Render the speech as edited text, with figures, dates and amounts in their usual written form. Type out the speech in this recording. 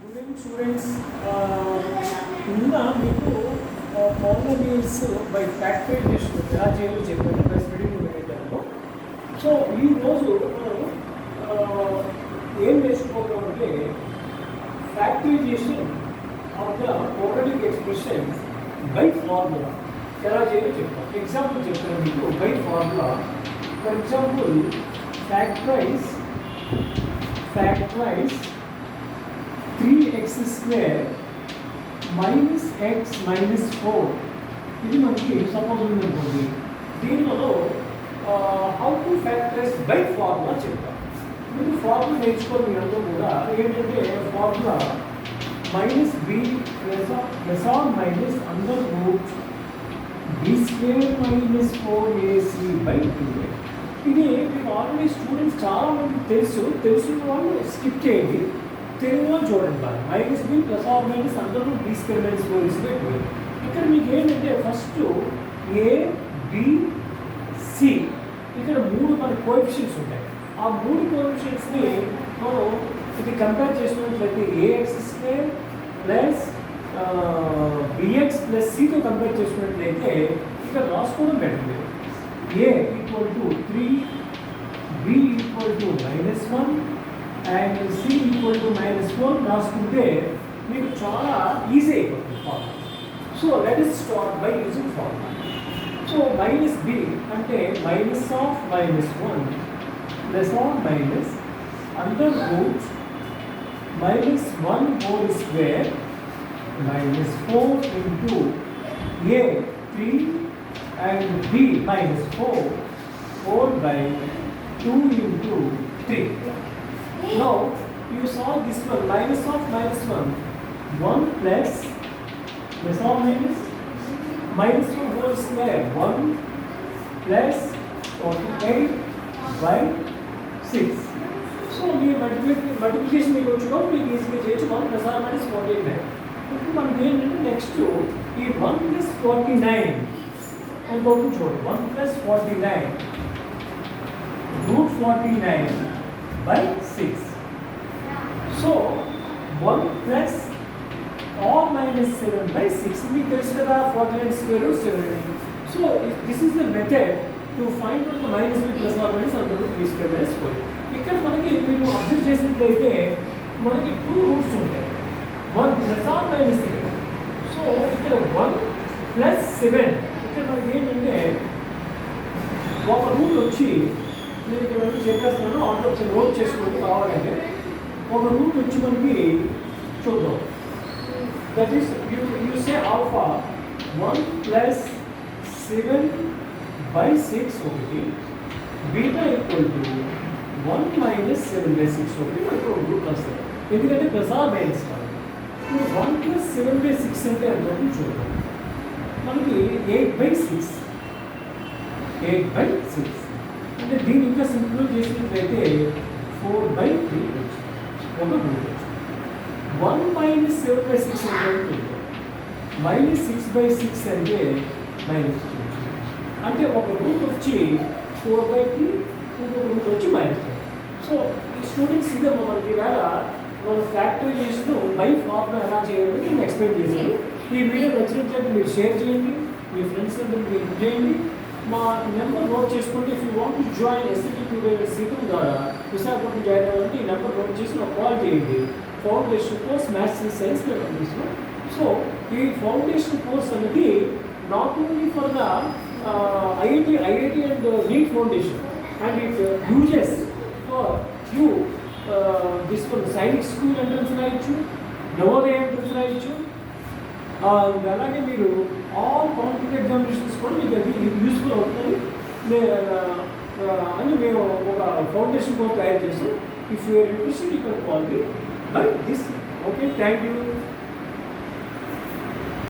Students నిన్న మీకు polynomials by factorisation ఎలా చేయాలో చెప్పాను బై స్ప్లిటింగ్ న్యూమరేటర్లో. సో ఈరోజు మనం ఏం నేర్చుకోవాలంటే factorization of the quadratic expression by formula ఎలా చేయాలో చెప్తాను. ఎగ్జాంపుల్ చెప్తాను మీకు by formula. For example factorize 3x square minus x minus 4 ఇది మనకి సపోజ్ ఉందనుకోండి. దీనిలో how to factorize by formula చెప్తాం. మీరు ఫార్ములా నేర్చుకోండి. అందరూ కూడా ఏంటంటే formula minus B plus or minus under root B square minus 4ac by 2a. ఇది మీకు ఆల్రెడీ స్టూడెంట్స్ చాలా మంది తెలుసున్న వాళ్ళు స్కిప్ చేయండి. తెలుగులో చూడండి బాగా. Minus B plus or minus under root B square minus 4ac by 2a. ఇక్కడ మీకు ఏంటంటే ఫస్ట్ ఏ బి సి ఇక్కడ మూడు మన కోఎఫిషియెంట్స్ ఉంటాయి. ఆ మూడు కోఎఫిషియెంట్స్ని మనం ఇది కంపేర్ చేసినట్లయితే A X square plus B X plus సితో కంపేర్ చేసినట్లయితే ఇక్కడ రాసుకోవడం better. A equal to 3, B equal to -1 and C equal to -4 రాసుకుంటే మీకు చాలా ఈజీ అయిపోతుంది formula. So let us start by using formula. So minus B అంటే minus of -1 plus or minus under root -1 whole square -4 into A 3 and b -4 by 2 into 3. Now you saw this one minus of -1 plus or minus -1 whole square 1 plus 48 by 6. So we multiplication మీకు వచ్చుకో మీకు ఈజీగా చేయొచ్చు. 1 plus or minus 49. ఇప్పుడు మనకి ఏంటంటే next ఈ 1 plus 49 and go to చూడండి. 1 plus 49 root 49 by 6. So 1 plus or minus 7 by 6. మీకు తెలుసు కదా 49 square root 7. So this is the method to find out the minus b plus or minus under root b square minus 4. ఇక్కడ మనకి మీరు observe చేసినట్లయితే మనకి 2 roots ఉంటాయి. 1 plus or minus 7. So ఇక్కడ 1 plus 7 ఇక్కడ మనకి ఏంటంటే ఒక రూట్ వచ్చి నేను ఇక్కడ వరకు చెప్పేస్తున్నాను. ఆటో వచ్చి నోట్ చేసుకోండి కావాలంటే. ఒక రూట్ వచ్చి మనకి చూద్దాం. That is you say alpha 1 plus 7 by 6 ఒకటి, beta equal to 1 minus 7 by 6 ఒకటి మనకు ఒక రూట్ వస్తుంది. ఎందుకంటే ప్లస్ ఆర్ మైనస్ కాదు. 1 ప్లస్ 7 బై 6 అంటే ఎంత చూద్దాం. మనకి 8 by 6 అంటే దీన్ని ఇంకా సింపుల్ చేసినట్లయితే 4 by 3 ఒక రూట్ వచ్చింది. 1 మైనస్ 7 by 6 అంటే -6 by 6 అంటే -2 అంటే ఒక రూట్ వచ్చి 4 by 3 ఇంకొక రూట్ వచ్చి -3. సో ఈ స్టూడెంట్స్ ఇదే మనకి ఇవాళ మన ఫ్యాక్టరైజేషన్ బై ఫార్ములా ఎలా చేయాలని నేను ఎక్స్ప్లెయిన్ చేశాను. ఈ వీడియో నచ్చినట్లయితే మీరు షేర్ చేయండి, మీ ఫ్రెండ్స్ అందరికీ మీరు చేయండి. మా నెంబర్ నోట్ చేసుకోండి. If you want to join SLT tutorial సీతం ద్వారా విశాఖపట్నం జాయిన్ అవ్వాలంటే ఈ నెంబర్ నోట్ చేసి నాకు కాల్ చేయండి. Foundation course maths and science condition. So ఈ ఫౌండేషన్ కోర్స్ అనేది not only for the IIT and neat foundation and it uses for you this for Sainik school entrance రాయొచ్చు, నవోదయ ఎంట్రన్స్ రాయొచ్చు. అలాగే మీరు ఆల్ కాంపిటేటివ్ ఎగ్జామినేషన్స్ కూడా మీకు అది యూస్ఫుల్ అవుతుంది అని మేము ఒక ఫౌండేషన్ కూడా తయారు చేసి if you are interested you can call me by this. Okay, thank you.